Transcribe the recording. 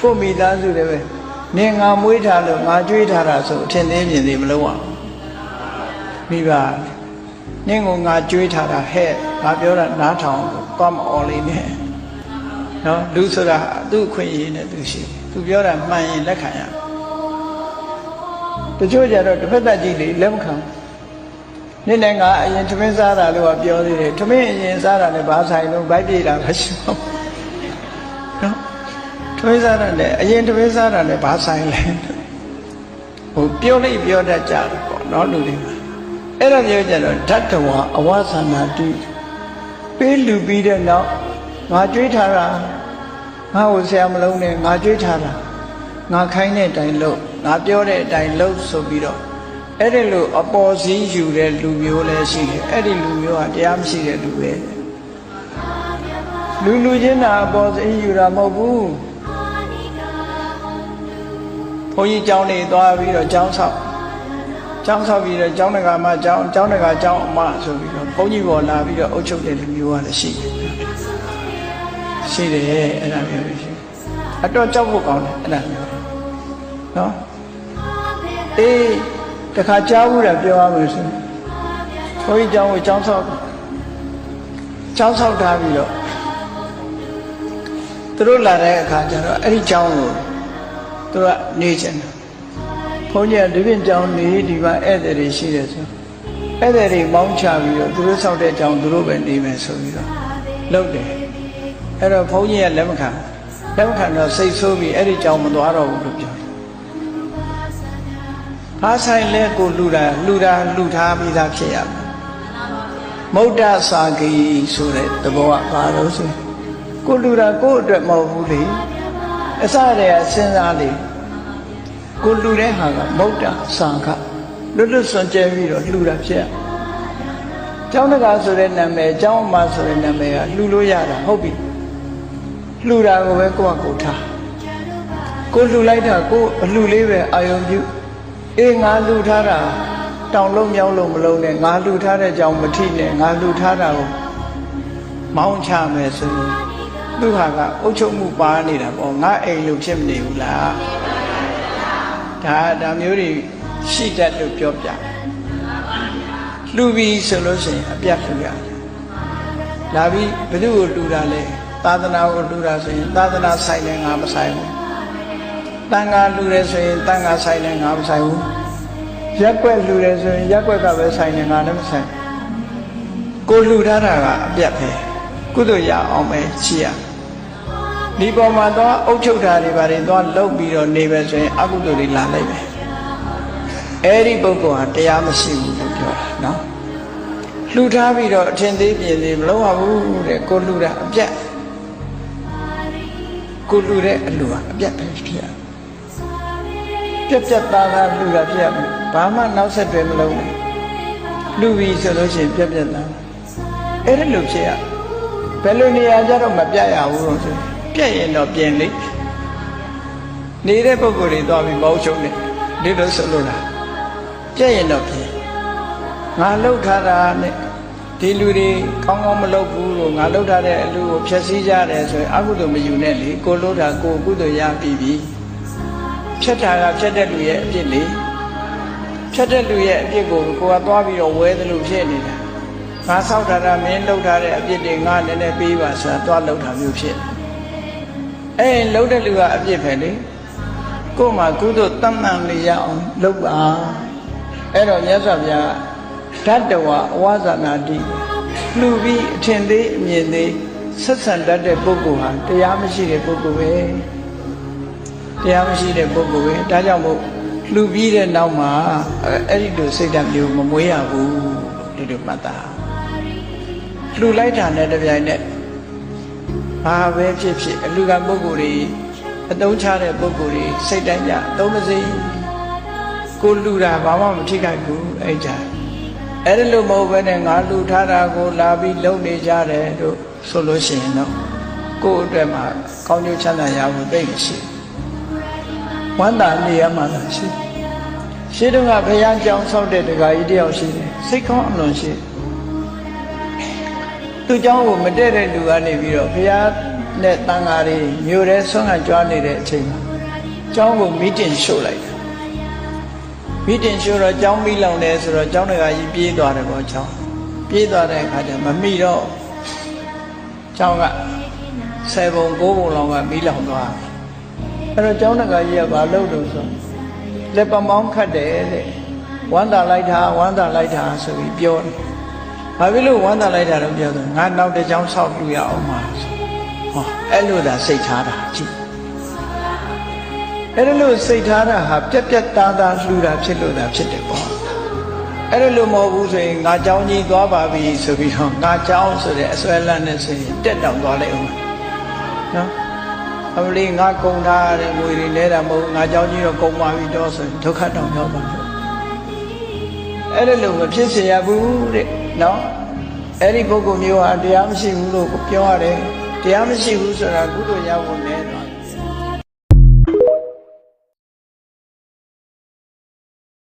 ကိုမိသားစုလည်းပဲနင်ငါမွေးထားလို့ငါကြွေးထားတာဆိုအထင်သေးမြင်သေးမလို့အောင်မိဘနင်ကိုငါကြွေးထားတာဟဲ့ငါပြောတာနားထောင်သွားမအော်လေးနဲ့နော်လူဆိုတာသူ့အခွင့်အရေးနဲ့သူရှိသူပြောတာမှန်ရင်လက်ခံရတချို့ကြတော့တစ်ဖက်သက်ကြီးလေလက်မခံနင်နဲ့ငါအရင်သမင်းစားတာလို့ကပြောသေးတယ်သမင်းအရင်စားတာနဲ့ဘာဆိုင်လို့ဗိုက်ပြေးတာပဲရှိတော့နော်သမင်းစားတာနဲ့အရင်သမင်းစားတာနဲ့ဘာဆိုင်လဲဟိုပြောလိုက်ပြောတတ်ကြတယ်ပေါ့နော်လူတွေအဲ့ဒါပြောကြတော့ဓာတ်တော်အဝသနာတိပေးလူပြီးတဲ့နောက်ငါကြွေးထားတာငါ့ကိုဆရာမလုံးနဲ့ငါကြွေးထားတာငါခိုင်းတဲ့အတိုင်းလုပ်ငါပြောတဲ့အတိုင်းလုပ်ဆိုပြီးတော့အဲ့ဒီလိုအပေါ်စီးယူတဲ့လူမျိုးလည်းရှိတယ်အဲ့ဒီလူမျိုးကတရားမရှိတဲ့လူပဲလူချင်းတာအပေါ်စီးယူတာမဟုတ်ဘူးဘုန်းကြီးကျောင်းနေသွားပြီးတော့ကျောင်းဆောက်ပြီးတော့ကျောင်းတကာမှကျောင်းတကာကျောင်းအမဆိုပြီးတော့ဘုန်းကြီးပေါ်လာပြီးတော့အုပ်ချုပ်တဲ့လူမျိုးကလည်းရှိတယ်အဲ့ဒါမျိုးရှိအတော့ကြောက်ဖို့ကောင်းတယ်အဲ့ဒါမျိုးနော်အေးတခါကြားဘူးတာပြောရမယ်ဆိုဘုန်းကြီးကျောင်းကိုကျောင်းဆောက်ထားပြီးတော့သူတို့လာတဲ့အခါကျတော့အဲ့ဒီကျောင်းကိုသူကနေချင်တယ်ဘုန်းကြီးကဒီပြင်ကျောင်းနေဒီမှာဧည့်သည်တွေရှိတယ်ဆိုဧည့်သည်တွေမောင်းချပြီးတော့သူတို့ဆောက်တဲ့ကျောင်းသူတို့ပဲနေမယ်ဆိုပြီးတော့လုပ်တယ်အဲ့တော့ဘုန်းကြီးကလက်မခံတော့စိတ်ဆိုးပြီးအဲ့ဒီကျောင်းမသွားတော့ဘူးလို့ပြောတယ်ဘာဆိုင်လဲကိုလူထားပြီးသားဖြစ်ရမယ်မုဒ္ဒစာဂီဆိုတဲ့သဘောကဘာလို့ဆိုကိုလူတာကိုအတွက်မဟုတ်ဘူးလေအစတည်းကစဉ်းစားလေကိုလူတဲ့ဟာကမုဒ္ဒစာကလွတ်စွန့်ကြဲပြီးတော့လှူတာဖြစ်ရကျောင်းတကာဆိုတဲ့နာမည်ကျောင်းအမဆိုတဲ့နာမည်ကလှူလို့ရတာဟုတ်ပြီလှူတာကိုပဲကိုယ့်ဟာကိုယ်ထားကိုလှူလိုက်တာကိုအလှူလေးပဲအာယုံပြုအေးငါလှူထားတာတောင်လုံးမြောင်းလုံးမလုံးနဲ့ငါလှူထားတဲ့ကြောင်မထိနဲ့ငါလှူထားတာကိုမောင်းချမယ်ဆိုရင်သူဟာကအုပ်ချုပ်မှုပါနေတာပေါ့ငါအိမ်လို့ဖြစ်မနေဘူးလားဒါမျိုးတွေရှိတတ်လို့ပြောပြလှူပြီးဆိုလို့ရှိရင်အပြတ်လှူရတယ်လာပြီးဘယ်သူကိုလှူတာလဲသာသနာကိုလှူတာဆိုရင်သာသနာဆိုင်တယ်ငါမဆိုင်ဘူးတန်ခါလှူတယ်ဆိုရင်တန်ခါဆိုင်တယ်ငါမဆိုင်ဘူးရက်ွက်လှူတယ်ဆိုရင်ရက်ွက်ကပဲဆိုင်တယ်ငါလည်းမဆိုင်ကိုလှူထားတာကအပြတ်ပဲကုသိုလ်ရအောင်ပဲရှိရဒီပေါ်မှာတော့အုပ်ချုပ်တာတွေဘာတွေတော့လှုပ်ပြီးတော့နေပဲဆိုရင်အကုသိုလ်တွေလာလိုက်ပဲအဲ့ဒီပုဂ္ဂိုလ်ဟာတရားမရှိဘူးလို့ပြောတာနော်လှူထားပြီးတော့အထင်သေးမြင်သေးမလုပ်ရဘူးတဲ့ကိုလှူတာအပြတ်ကိုလှူတဲ့အလှူဟာအပြတ်ပဲဖြစ်ရပြတ်သားလှူတာဖြစ်ရမယ်ဘာမှနောက်ဆက်တွဲမလုပ်ဘူးလှူပြီးဆိုလို့ရှိရင်ပြတ်သားအဲ့ဒါလို့ဖြစ်ရဘယ်လိုနေရာကြတော့မပြတ်ရဘူးလို့ဆိုပြတ်ရင်တော့ပြင်လိနေတဲ့ပုဂ္ဂိုလ်တွေသွားပြီးမဟုတ်ချုံနေဒီလိုဆိုလို့လားပြတ်ရင်တော့ပြင်ငါလှုပ်ထားတာနဲ့ဒီလူတွေကောင်းကောင်းမလုပ်ဘူးလို့ငါလှုပ်ထားတဲ့အလူကိုဖျက်ဆီးကြတယ်ဆိုရင်အကုသိုလ်မယူနဲ့လေကိုလှုပ်တာကိုကုသိုလ်ရပြီဖြတ်တာကဖြတ်တဲ့လူရဲ့အပြစ်လေဖြတ်တဲ့လူရဲ့အပြစ်ကိုကသွားပြီးတော့ဝဲသလိုဖြစ်နေတာငါဆောက်ထားတာမင်းလှုပ်ထားတဲ့အပြစ်တွေငါနည်းနည်းပေးပါဆိုတာသွားလှုပ်တာမျိုးဖြစ်လှုပ်တဲ့လူကအပြစ်ပဲလေကို့မှာကုသိုလ်တတ်မှန်လေးရအောင်လုပ်ပါအဲ့တော့မြတ်စွာဘုရားဓာတဝအဝဇာနာတိလှူပြီးအထင်သေးအမြင်သေးဆက်ဆံတတ်တဲ့ပုဂ္ဂိုလ်ဟာတရားမရှိတဲ့ပုဂ္ဂိုလ်ပဲတရားမရှိတဲ့ပုဂ္ဂိုလ်ပဲဒါကြောင့်မို့လှူပြီးတဲ့နောက်မှာအဲ့ဒီလိုစိတ်ဓာတ်မျိုးမမွေးရဘူးဒီလိုမှတ်သားလှူလိုက်တာနဲ့တပြိုင်နက်ဘာပဲဖြစ်အလှူကပုဂ္ဂိုလ်တွေအသုံးချတဲ့ပုဂ္ဂိုလ်တွေစိတ်တိုင်းကြအသုံးမစိကိုလှူတာဘာမှမထိခိုက်ဘူးအဲ့ကြအဲ့ဒါလို့မဟုတ်ဘဲနဲ့ငါလှူထားတာကိုလာပြီးလုံနေကြတယ်တို့ဆိုလို့ရှိရင်တော့ကိုယ့်အတွက်မှာကောင်းကျိုးချမ်းသာရဖို့သိမရှိဝမ်းသာနေရမှသာရှိတုန်းကဘုရားကြောင်းဆောက်တဲ့ဒကာကြီးတယောက်ရှိတယ်စိတ်ကောင်းအလွန်ရှိသူเจ้าကိုမတည့်တဲ့လူကနေပြီးတော့ဘုရား နဲ့တန်ဃာတွေမြို့ထဲဆွမ်းခံကြွားနေတဲ့အချိန်မှာကျောင်းကိုမီးတင်ရှို့လိုက်တယ်မီးတင်ရှို့တော့ကျောင်းမီးလောင်တယ်ဆိုတော့ကျောင်းတွေကကြီးပြေးသွားတယ်ပေါ့ကျောင်းပြေးသွားတဲ့အခါကျမမိတော့ကျောင်းက10ပုံ9ပုံလောက်ကမီးလောင်သွားအဲ့တော့ကျောင်းတကာကြီးကဘာလုပ်လို့ဆိုလက်ပမောင်းခတ်တယ်တဲ့ဝမ်းသာလိုက်တာဝမ်းသာလိုက်တာဆိုပြီးပြောတယ်ဘာဖြစ်လို့ဝမ်းသာလိုက်တာတော့ပြောတယ်ငါနောက်တစ်ကျောင်းဆောက်ပြရအောင်ပါဟောအဲ့လိုသာစိတ်ထားတာကြည့်အဲ့လိုစိတ်ထားတာဟာပြက်ပြက်သားသားလှူတာဖြစ်လို့သာဖြစ်တယ်ပေါ့အဲ့လိုမဟုတ်ဘူးဆိုရင်ငါเจ้าကြီးသွားပါပြီဆိုပြီးတော့ငါเจ้าဆိုတဲ့အစွဲလန်းနဲ့ဆိုရင်တက်တောင်သွားလိုက်အောင်နော်အမလီငါကုံထားတဲ့ငွေတွေလဲတာမဟုတ်ငါเจ้าကြီးတော့ကုံပါပြီတော့ဆိုရင်ဒုက္ခတောင်ရောက်ပါဘူးအဲ့လိုမဖြစ်စေရဘူးတဲ့နော်အဲ့ဒီပုဂ္ဂိုလ်မျိုးဟာတရားမရှိဘူးလို့ပြောရတယ်တရားမရှိဘူးဆိုတာကုသိုလ်ရဖို့နဲ့